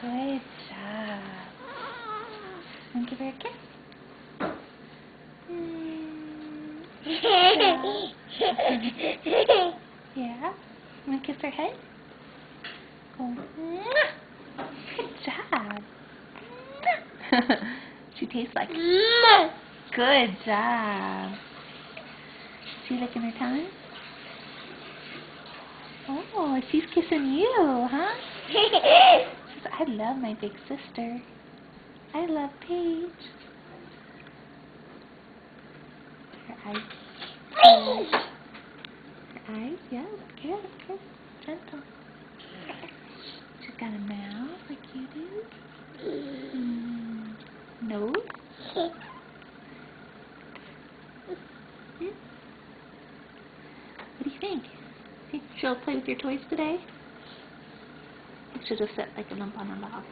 Good job. And give her a kiss. Yeah? Want to kiss her head? Oh. Good job. She tastes like good job. She licking her tongue? Oh, she's kissing you, huh? She says, I love my big sister. I love Paige. Her eyes. Her eyes, yeah. Good. Gentle. She's got a mouth like you do. Nose. What do you think? Think she'll play with your toys today? She'll just sit like a lump on a log.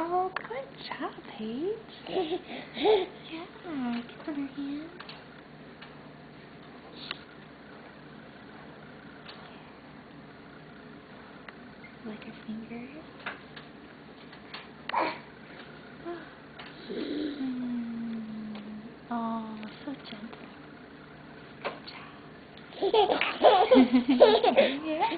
Oh, good job, Paige. Yeah, kiss on her hand. Like her fingers. Oh, so gentle. Good job. Yeah.